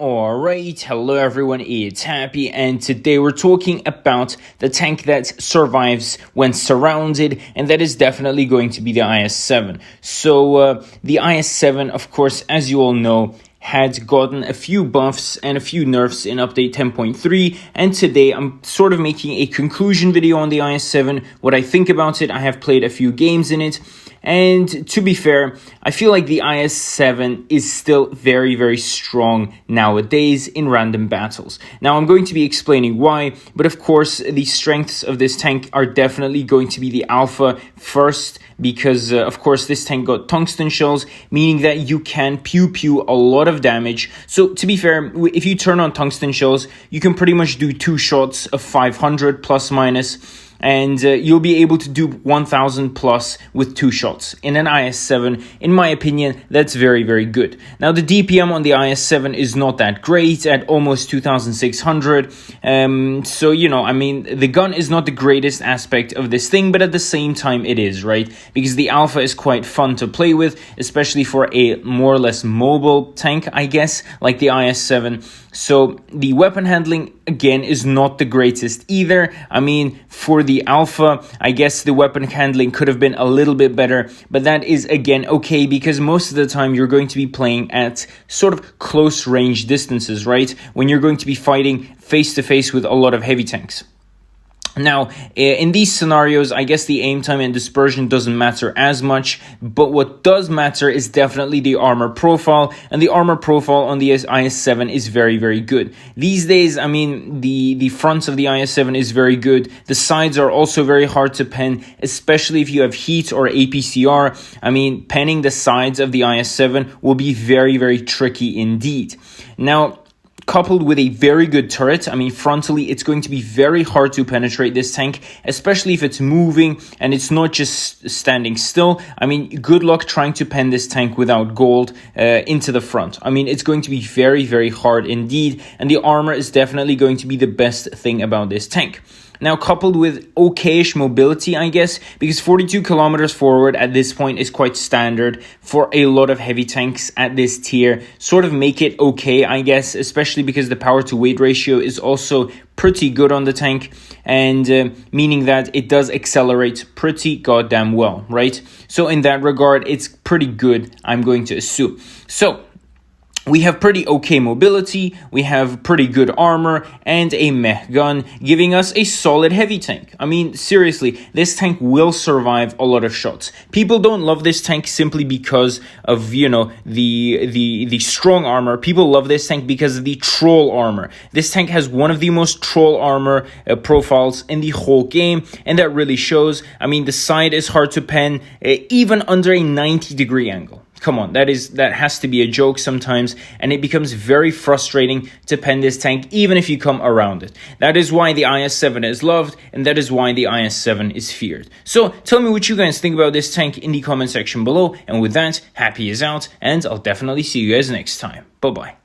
Alright, hello everyone, it's Happy, and today we're talking about the tank that survives when surrounded, and that is definitely going to be the IS-7. So, the IS-7, of course, as you all know, had gotten a few buffs and a few nerfs in update 10.3, and today I'm sort of making a conclusion video on the IS-7, what I think about it. I have played a few games in it, and to be fair, I feel like the IS-7 is still very, very strong nowadays in random battles. Now, I'm going to be explaining why, but of course, the strengths of this tank are definitely going to be the alpha first, because, of course, this tank got tungsten shells, meaning that you can pew-pew a lot of damage. So, to be fair, if you turn on tungsten shells, you can pretty much do 2 shots of 500 plus minus, and you'll be able to do 1000 plus with 2 shots. In an IS-7, in my opinion, that's very, very good. Now, the DPM on the IS-7 is not that great at almost 2600. So, you know, I mean, the gun is not the greatest aspect of this thing, but at the same time it is, right? Because the alpha is quite fun to play with, especially for a more or less mobile tank, I guess, like the IS-7. So the weapon handling, again, is not the greatest either. I mean, for the alpha, I guess the weapon handling could have been a little bit better, but that is, again, okay, because most of the time you're going to be playing at sort of close range distances, right? When you're going to be fighting face to face with a lot of heavy tanks. Now, in these scenarios, I guess the aim time and dispersion doesn't matter as much, but what does matter is definitely the armor profile, and the armor profile on the IS-7 is very, very good. These days, I mean, the front of the IS-7 is very good. The sides are also very hard to pen, especially if you have heat or APCR. I mean, penning the sides of the IS-7 will be very, very tricky indeed. Now, coupled with a very good turret, I mean, frontally, it's going to be very hard to penetrate this tank, especially if it's moving and it's not just standing still. I mean, good luck trying to pen this tank without gold into the front. I mean, it's going to be very, very hard indeed, and the armor is definitely going to be the best thing about this tank. Now, coupled with okayish mobility, I guess, because 42 kilometers forward at this point is quite standard for a lot of heavy tanks at this tier. Sort of make it okay, I guess, especially because the power to weight ratio is also pretty good on the tank, and meaning that it does accelerate pretty goddamn well, right? So in that regard, it's pretty good, I'm going to assume. So we have pretty okay mobility, we have pretty good armor, and a meh gun, giving us a solid heavy tank. I mean, seriously, this tank will survive a lot of shots. People don't love this tank simply because of, you know, the strong armor. People love this tank because of the troll armor. This tank has one of the most troll armor profiles in the whole game, and that really shows. I mean, the side is hard to pen, even under a 90-degree angle. Come on, that has to be a joke sometimes, and it becomes very frustrating to pen this tank even if you come around it. That is why the IS-7 is loved, and that is why the IS-7 is feared. So tell me what you guys think about this tank in the comment section below, and with that, Happy is out, and I'll definitely see you guys next time. Bye-bye.